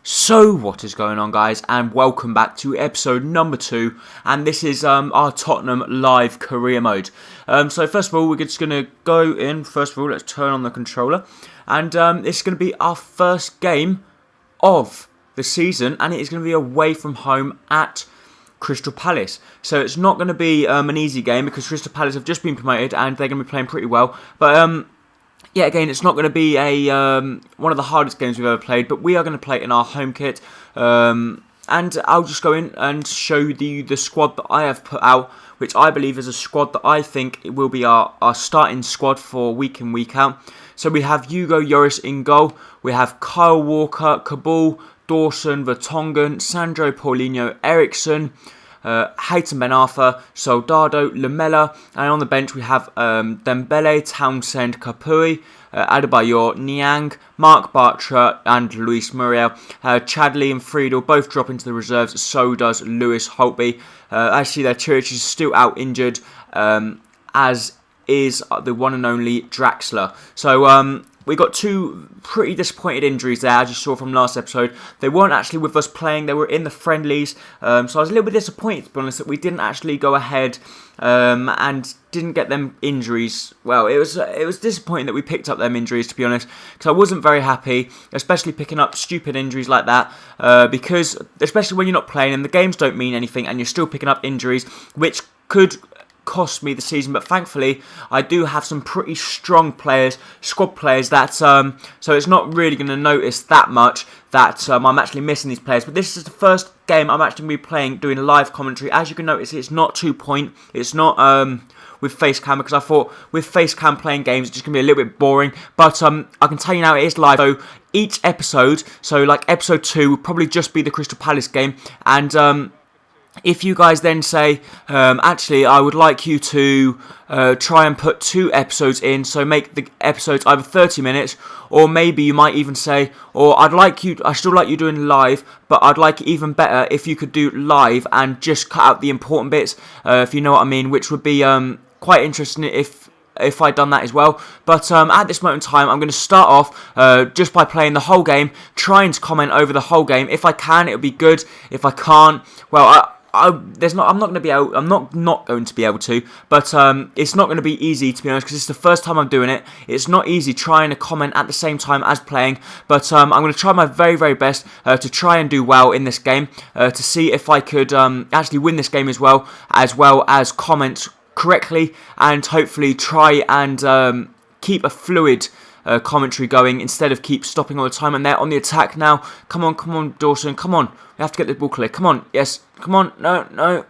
So what is going on, guys, and welcome back to episode number 2, and this is our Tottenham live career mode. So first of all, we're just going to go in. First of all, let's turn on the controller, and this is going to be our first game of the season, and it is going to be away from home at Crystal Palace. So it's not going to be an easy game because Crystal Palace have just been promoted and they're going to be playing pretty well, but yeah, again, it's not going to be a one of the hardest games we've ever played, but we are going to play it in our home kit. And I'll just go in and show you the squad that I have put out, which I believe is a squad that I think it will be our starting squad for week in, week out. So we have Hugo Lloris in goal. We have Kyle Walker, Kabul, Dawson, Vertonghen, Sandro, Paulinho, Ericsson, Hayton Ben Arthur, Soldado, Lamela, and on the bench we have Dembele, Townsend, Kapui, Adebayor, Niang, Mark Bartra, and Luis Muriel. Chadley and Friedel both drop into the reserves, so does Lewis Holtby. Actually, their Church is still out injured, as is the one and only Draxler. So we got two pretty disappointed injuries there, as you saw from last episode. They weren't actually with us playing, they were in the friendlies. So I was a little bit disappointed, to be honest, that we didn't actually go ahead and didn't get them injuries. Well, it was disappointing that we picked up them injuries, to be honest, because I wasn't very happy, especially picking up stupid injuries like that, because, especially when you're not playing and the games don't mean anything and you're still picking up injuries, which could cost me the season. But thankfully I do have some pretty strong players, squad players, that so it's not really going to notice that much that I'm actually missing these players. But this is the first game I'm actually going to be playing, doing live commentary. As you can notice, it's not 2-point, it's not with Facecam, because I thought with Facecam playing games it's just going to be a little bit boring. But I can tell you now, it is live. So each episode, so like episode 2 will probably just be the Crystal Palace game, and if you guys then say, actually, I would like you to try and put 2 episodes in, so make the episodes either 30 minutes, or maybe you might even say, or I still like you doing live, but I'd like it even better if you could do live and just cut out the important bits, if you know what I mean, which would be quite interesting if I'd done that as well. But at this moment in time, I'm going to start off just by playing the whole game, trying to comment over the whole game. If I can, it'll be good. If I can't, well, I'm not going to be able. I'm not going to be able to. But it's not going to be easy, to be honest, because it's the first time I'm doing it. It's not easy trying to comment at the same time as playing. But I'm going to try my very, very best to try and do well in this game, to see if I could actually win this game as well as comment correctly, and hopefully try and keep a fluid commentary going instead of keep stopping all the time. And they're on the attack now. Come on, Dawson, come on. We have to get the ball clear. Come on, yes, come on, no,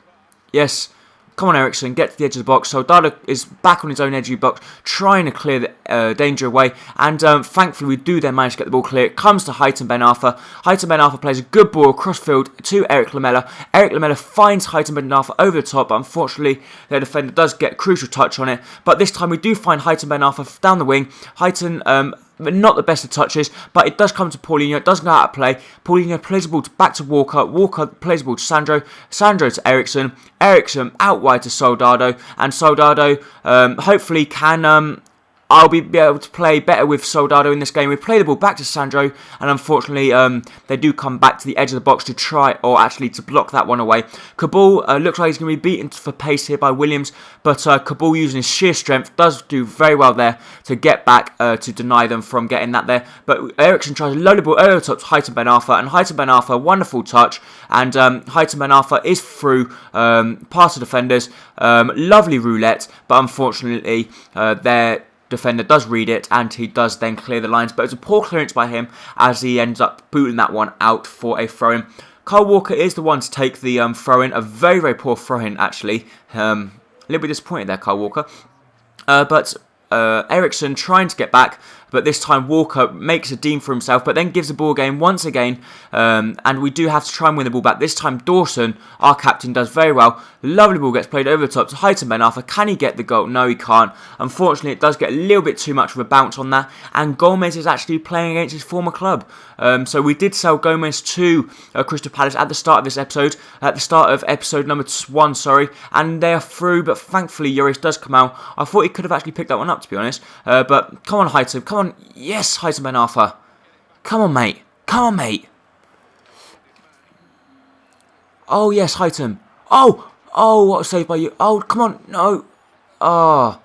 yes. Come on, Ericsson, get to the edge of the box. So Dada is back on his own edge of the box, trying to clear the danger away. And thankfully, we do then manage to get the ball clear. It comes to Hayton Ben Arthur. Hayton Ben Arthur plays a good ball across field to Eric Lamela. Eric Lamela finds Hayton Ben Arthur over the top, but unfortunately, their defender does get a crucial touch on it. But this time, we do find Hayton Ben Arthur down the wing. Hayton, not the best of touches, but it does come to Paulinho. It does go out of play. Paulinho plays the ball back to Walker. Walker plays the ball to Sandro. Sandro to Ericsson. Ericsson out wide to Soldado. And Soldado hopefully can... I'll be able to play better with Soldado in this game. We play the ball back to Sandro, and unfortunately, they do come back to the edge of the box to try, or actually to block that one away. Kabul looks like he's going to be beaten for pace here by Williams, but Kabul, using his sheer strength, does do very well there to get back to deny them from getting that there. But Ericsson tries to load the ball over the top to Hayton Ben Arthur, and Hayton Ben Arthur, wonderful touch, and Hayton Ben Arthur is through past the defenders. Lovely roulette, but unfortunately, their defender does read it, and he does then clear the lines, but it's a poor clearance by him as he ends up booting that one out for a throw-in. Kyle Walker is the one to take the throw-in, a very, very poor throw-in actually. A little bit disappointed there, Kyle Walker. But Ericsson trying to get back, but this time Walker makes a deem for himself, but then gives the ball again once again, and we do have to try and win the ball back. This time Dawson, our captain, does very well. Lovely ball gets played over the top to Hayton Ben Arthur. Can he get the goal? No, he can't. Unfortunately, it does get a little bit too much of a bounce on that, and Gomez is actually playing against his former club. So we did sell Gomez to Crystal Palace at the start of this episode, at the start of episode number 1, and they are through, but thankfully Lloris does come out. I thought he could have actually picked that one up, to be honest, but come on, Hayton, come on. Yes, Hayton Ben Arthur. Come on, mate. Oh, yes, Highton. Oh, what a save by you. Oh, come on. No. Oh,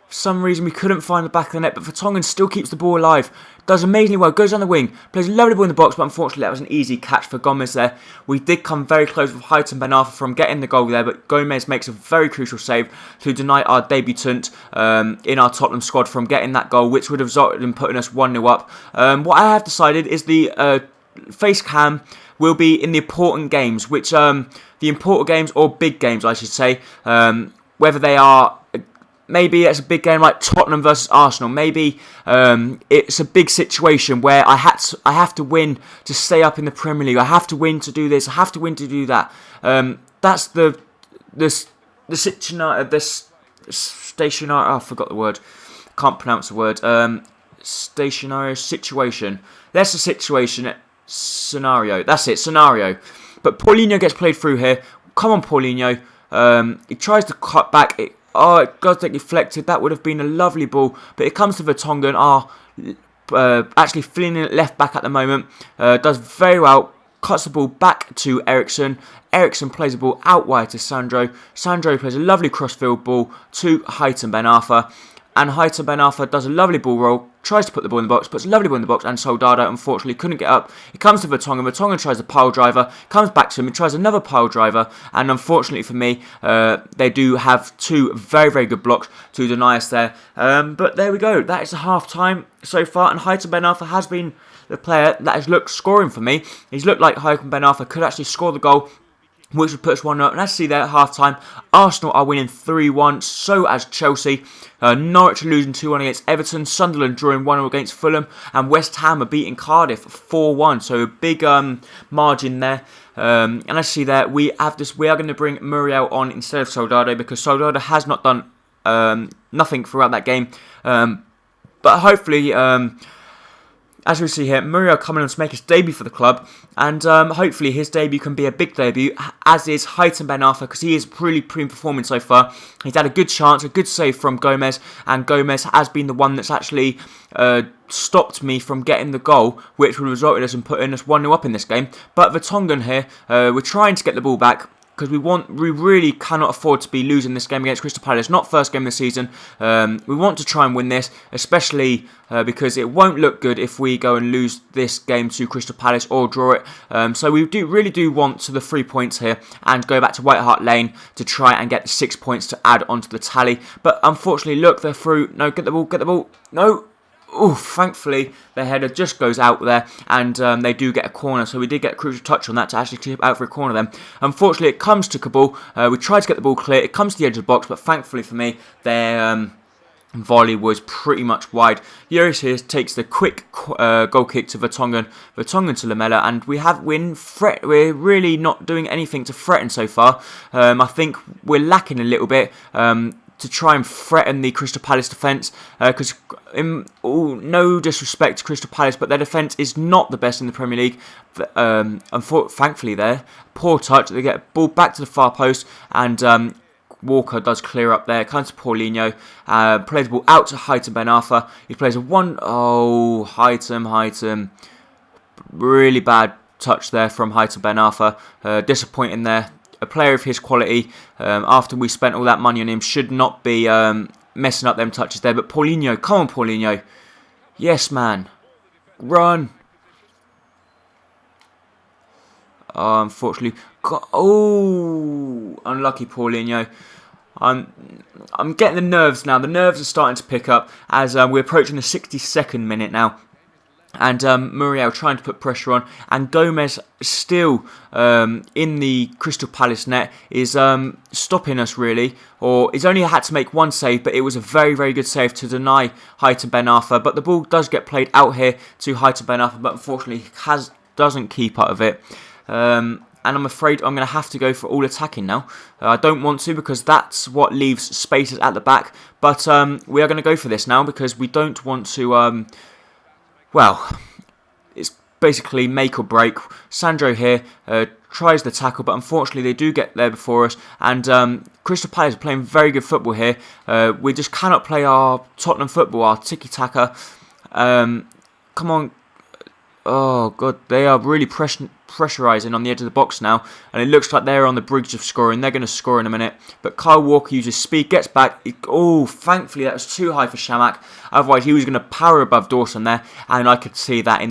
for some reason we couldn't find the back of the net, but Vertonghen still keeps the ball alive. Does amazingly well, goes on the wing, plays a lovely ball in the box, but unfortunately that was an easy catch for Gomez there. We did come very close with Highton Ben Arfa from getting the goal there, but Gomez makes a very crucial save to deny our debutant in our Tottenham squad from getting that goal, which would have resulted in putting us 1-0 up. What I have decided is the face cam will be in the important games, which the important games or big games I should say, whether they are. Maybe it's a big game like Tottenham versus Arsenal. Maybe it's a big situation where I have to win to stay up in the Premier League. I have to win to do this. I have to win to do that. That's the stationary. Oh, I forgot the word. Can't pronounce the word. Stationary situation. That's the situation. Scenario. That's it. Scenario. But Paulinho gets played through here. Come on, Paulinho. He tries to cut back. It does get deflected. That would have been a lovely ball. But it comes to Vertonghen. Actually filling in at left back at the moment. Does very well. Cuts the ball back to Ericsson. Ericsson plays the ball out wide to Sandro. Sandro plays a lovely crossfield ball to Highton Ben Arfa. And Highton Ben Arfa does a lovely ball roll. Tries to put the ball in the box. Puts a lovely ball in the box. And Soldado unfortunately couldn't get up. It comes to Vertonghen. Vertonghen tries a pile driver. Comes back to him. He tries another pile driver. And unfortunately for me, they do have two very, very good blocks to deny us there. But there we go. That is the half time so far. And Highton Ben Arfa has been the player that has looked scoring for me. He's looked like Highton Ben Arfa could actually score the goal, which would put us 1-0. And as you see there at half-time, Arsenal are winning 3-1, so as Chelsea. Norwich are losing 2-1 against Everton, Sunderland drawing 1-0 against Fulham, and West Ham are beating Cardiff 4-1, so a big margin there. And as you see there, we are going to bring Muriel on instead of Soldado, because Soldado has not done nothing throughout that game. But hopefully, as we see here, Muriel coming on to make his debut for the club, and hopefully his debut can be a big debut, as is Highton Ben Arfa, because he is really performing so far. He's had a good chance, a good save from Gomez, and Gomez has been the one that's actually stopped me from getting the goal, which would have resulted us in putting us 1-0 up in this game. But Vertonghen here, we're trying to get the ball back, because we really cannot afford to be losing this game against Crystal Palace. Not first game of the season. We want to try and win this, especially because it won't look good if we go and lose this game to Crystal Palace or draw it. So we really do want to the 3 points here and go back to White Hart Lane to try and get the 6 points to add onto the tally. But unfortunately, look, they're through. No, get the ball. No. Oh, thankfully, the header just goes out there, and they do get a corner. So we did get a crucial touch on that to actually keep out for a corner then. Unfortunately, it comes to Kabul. We tried to get the ball clear. It comes to the edge of the box, but thankfully for me, their volley was pretty much wide. Lloris here takes the quick goal kick to Vertonghen. Vertonghen to Lamela, and we're really not doing anything to threaten so far. I think we're lacking a little bit. To try and threaten the Crystal Palace defence, because no disrespect to Crystal Palace, but their defence is not the best in the Premier League. Thankfully there, poor touch, they get ball back to the far post, and Walker does clear up there, comes to Paulinho, plays the ball out to Highton Ben Arfa. He plays a Highton, really bad touch there from Highton Ben Arfa, disappointing there. A player of his quality, after we spent all that money on him, should not be messing up them touches there. But Paulinho, come on Paulinho. Yes, man. Run. Unfortunately. Unlucky Paulinho. I'm getting the nerves now. The nerves are starting to pick up as we're approaching the 62nd minute now. And Muriel trying to put pressure on, and Gomez still in the Crystal Palace net is stopping us really, or he's only had to make one save, but it was a very, very good save to deny Highton Ben Arfa. But the ball does get played out here to Highton Ben Arfa, but unfortunately doesn't keep up of it. And I'm afraid I'm going to have to go for all attacking now. I don't want to, because that's what leaves spaces at the back, but we are going to go for this now, because we don't want to... Well, it's basically make or break. Sandro here tries the tackle, but unfortunately they do get there before us. And Crystal Palace are playing very good football here. We just cannot play our Tottenham football, our tiki-taka. Come on. Oh god, they are really pressurising on the edge of the box now, and it looks like they're on the bridge of scoring. They're going to score in a minute, but Kyle Walker uses speed, gets back. Oh, thankfully that was too high for Shamak. Otherwise, he was going to power above Dawson there, and I could see that in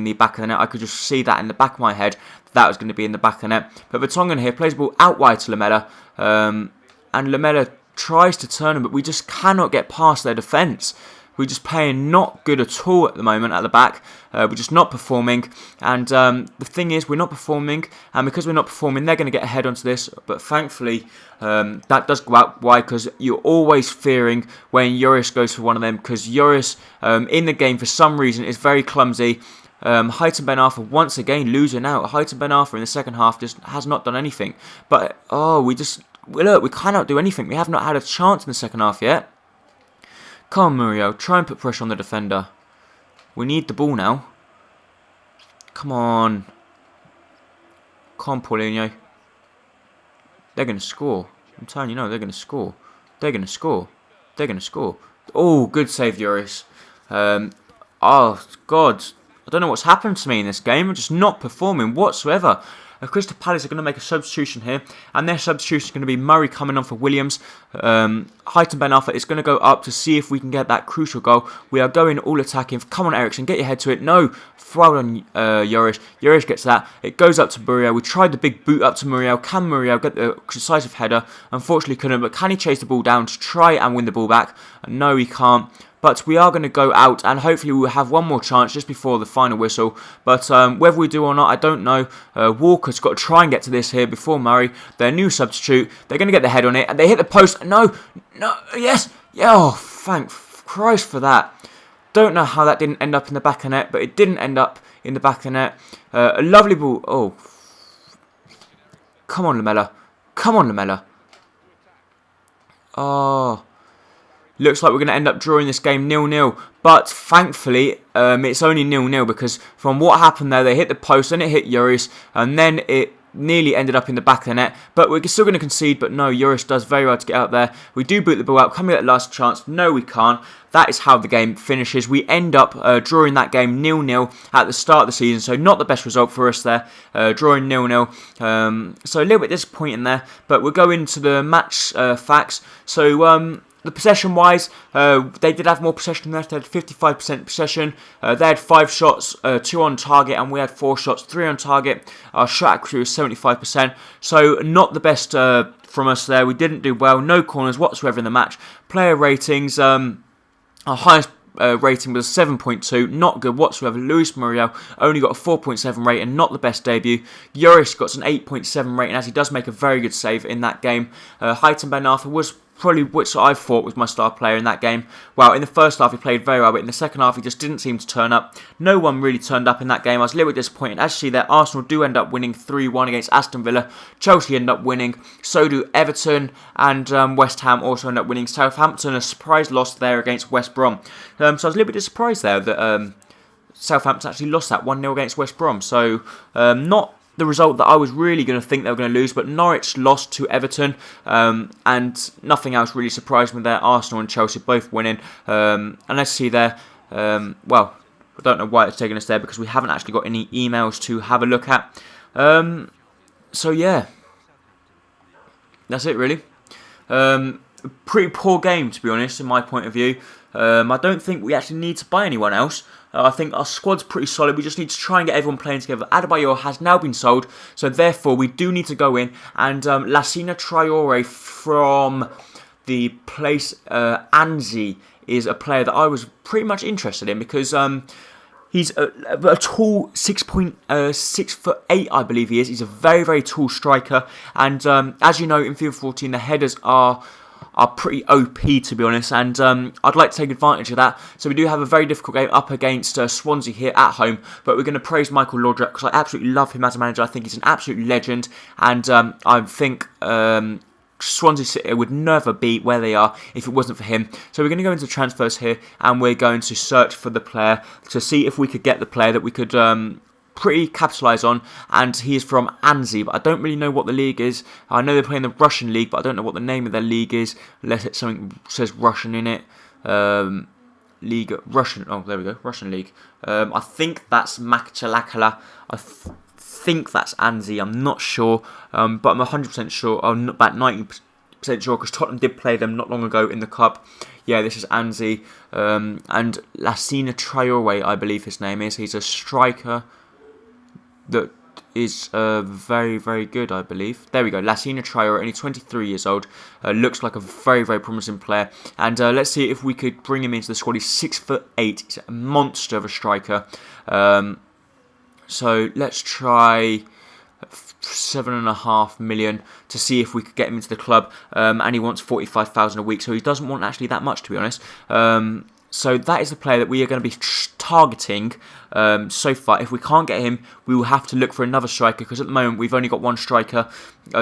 the back of the net. I could just see that in the back of my head. That was going to be in the back of the net. But Vertonghen here plays the ball out wide to Lamela, and Lamela tries to turn him, but we just cannot get past their defence. We're just playing not good at all at the moment at the back. We're just not performing. And the thing is, we're not performing. And because we're not performing, they're going to get ahead onto this. But thankfully, that does go out. Why? Because you're always fearing when Lloris goes for one of them. Because Lloris, in the game, for some reason, is very clumsy. Heighton Ben Arthur once again losing out. Heighton Ben Arthur in the second half just has not done anything. But, we cannot do anything. We have not had a chance in the second half yet. Come on, Muriel. Try and put pressure on the defender. We need the ball now. Come on. Come on, Paulinho. They're going to score. I'm telling you, no, they're going to score. They're going to score. They're going to score. Oh, good save, Lloris. Oh, God. I don't know what's happened to me in this game. I'm just not performing whatsoever. Crystal Palace are going to make a substitution here, and their substitution is going to be Murray coming on for Williams. Heighton Ben Arthur is going to go up to see if we can get that crucial goal. We are going all attacking. Come on, Ericsson, get your head to it. No, throw it on Lloris. Lloris gets that. It goes up to Muriel. We tried the big boot up to Muriel. Can Muriel get the decisive header? Unfortunately couldn't, but can he chase the ball down to try and win the ball back? No, he can't. But we are going to go out, and hopefully we will have one more chance just before the final whistle. But whether we do or not, I don't know. Walker's got to try and get to this here before Murray. Their new substitute. They're going to get the head on it, and they hit the post. No, yes. Yeah, oh, thank Christ for that. Don't know how that didn't end up in the back of the net, but it didn't end up in the back of the net. A lovely ball. Oh, come on, Lamela. Come on, Lamela. Oh. Looks like we're going to end up drawing this game 0-0. But thankfully, it's only 0-0 because from what happened there, they hit the post, then it hit Lloris, and then it nearly ended up in the back of the net. But we're still going to concede, but no, Lloris does very well to get out there. We do boot the ball out. Can we get that last chance? No, we can't. That is how the game finishes. We end up drawing that game 0-0 at the start of the season, so not the best result for us there, drawing 0-0. So a little bit disappointing there, but we'll go into the match facts. So, the possession-wise, they did have more possession than us. They had 55% possession. They had 5 shots, 2 on target, and we had 4 shots, 3 on target. Our shot accuracy was 75%, so not the best from us there. We didn't do well. No corners whatsoever in the match. Player ratings, our highest rating was 7.2, not good whatsoever. Luis Muriel only got a 4.7 rating, not the best debut. Lloris got an 8.7 rating, as he does make a very good save in that game. Heighton Ben Arthur was probably which I thought was my star player in that game. Well, in the first half he played very well, but in the second half he just didn't seem to turn up. No one really turned up in that game. I was a little bit disappointed. As you see there, Arsenal do end up winning 3-1 against Aston Villa. Chelsea end up winning. So do Everton, and West Ham also end up winning. Southampton, a surprise loss there against West Brom. So I was a little bit surprised there that Southampton actually lost that 1-0 against West Brom. So not the result that I was really going to think they were going to lose, but Norwich lost to Everton, and nothing else really surprised me there. Arsenal and Chelsea both winning, and let's see there, well, I don't know why it's taken us there, because we haven't actually got any emails to have a look at, so yeah, that's it really. Pretty poor game, to be honest, in my point of view. I don't think we actually need to buy anyone else. I think our squad's pretty solid. We just need to try and get everyone playing together. Adebayor has now been sold, so therefore we do need to go in. And Lassina Traore from the place Anzi is a player that I was pretty much interested in, because he's a tall 6'8", I believe he is. He's a very, very tall striker. And as you know, in FIFA 14, the headers are pretty OP, to be honest, and I'd like to take advantage of that. So we do have a very difficult game up against Swansea here at home, but we're going to praise Michael Laudrup because I absolutely love him as a manager. I think he's an absolute legend, and I think Swansea City would never be where they are if it wasn't for him. So we're going to go into transfers here, and we're going to search for the player to see if we could get the player that we could pretty capitalise on, and he is from Anzi, but I don't really know what the league is. I know they're playing the Russian league, but I don't know what the name of their league is, unless it's something that says Russian in it. League, Russian. Oh, there we go, Russian League. I think that's Makchalakala. I think that's Anzi. I'm not sure, but I'm 100% sure. I'm about 90% sure because Tottenham did play them not long ago in the cup. Yeah, this is Anzi, and Lassina Traore, I believe his name is. He's a striker that is very, very good, I believe. There we go, Lassina Traore, only 23 years old. Looks like a very, very promising player. And let's see if we could bring him into the squad. He's 6'8". He's a monster of a striker. So let's try 7.5 million to see if we could get him into the club. And he wants 45,000 a week, so he doesn't want actually that much, to be honest. So that is the player that we are going to be targeting so far. If we can't get him, we will have to look for another striker, because at the moment we've only got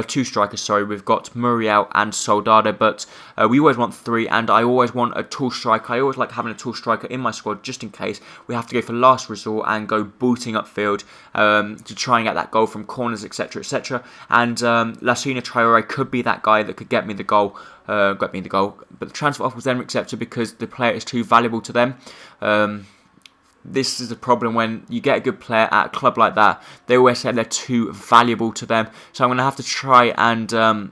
two strikers, sorry. We've got Muriel and Soldado, but we always want three, and I always want a tall striker. I always like having a tall striker in my squad, just in case we have to go for last resort and go booting upfield to try and get that goal from corners, etc., etc. And Lassina Traore could be that guy that could get me the goal. But the transfer offer was then accepted because the player is too valuable to them. This is the problem when you get a good player at a club like that. They always say they're too valuable to them. So I'm going to have to try and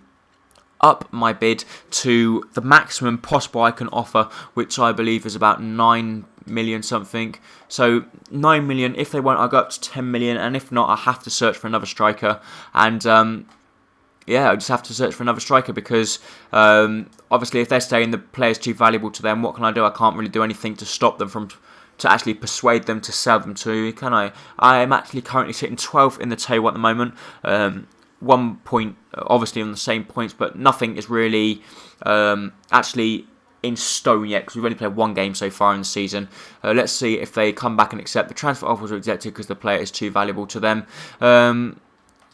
up my bid to the maximum possible I can offer, which I believe is about 9 million something. So 9 million. If they won't, I'll go up to 10 million. And if not, I have to search for another striker. And yeah, I just have to search for another striker because obviously if they're saying the player's too valuable to them, what can I do? I can't really do anything to stop them to actually persuade them to sell them to me, can I? I am actually currently sitting 12th in the table at the moment. 1 point, obviously on the same points, but nothing is really actually in stone yet because we've only played one game so far in the season. Let's see if they come back and accept. The transfer offers are accepted because the player is too valuable to them.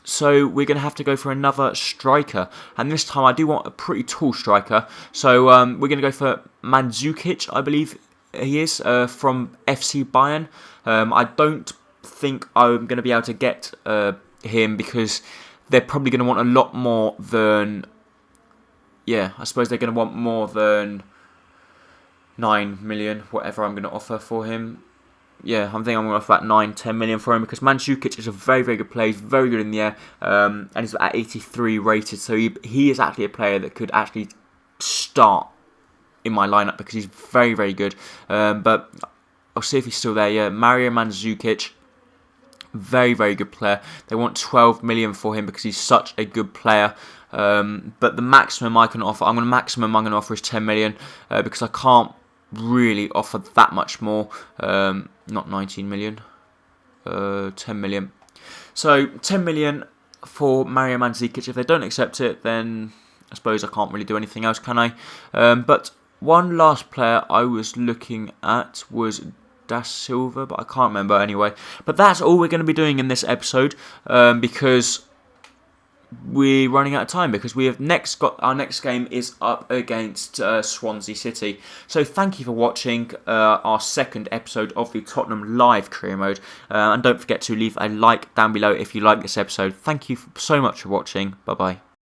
So we're going to have to go for another striker. And this time I do want a pretty tall striker. So we're going to go for Mandzukic, I believe he is, from FC Bayern. I don't think I'm going to be able to get him because they're probably going to want a lot more than... Yeah, I suppose they're going to want more than 9 million, whatever I'm going to offer for him. Yeah, I think I'm going to offer about 9-10 million for him because Mandzukic is a very, very good player. He's very good in the air, and he's at 83 rated. So he is actually a player that could actually start in my lineup because he's very, very good. But I'll see if he's still there. Yeah, Mario Mandzukic, very, very good player. They want 12 million for him because he's such a good player. But the maximum I can offer, I'm going to offer is 10 million because I can't really offer that much more. Not 19 million, 10 million. So 10 million for Mario Mandzukic. If they don't accept it, then I suppose I can't really do anything else, can I? But one last player I was looking at was Da Silva, but I can't remember anyway. But that's all we're going to be doing in this episode because we're running out of time because we have our next game is up against Swansea City. So thank you for watching our second episode of the Tottenham Live Career Mode, and don't forget to leave a like down below if you like this episode. Thank you so much for watching. Bye bye.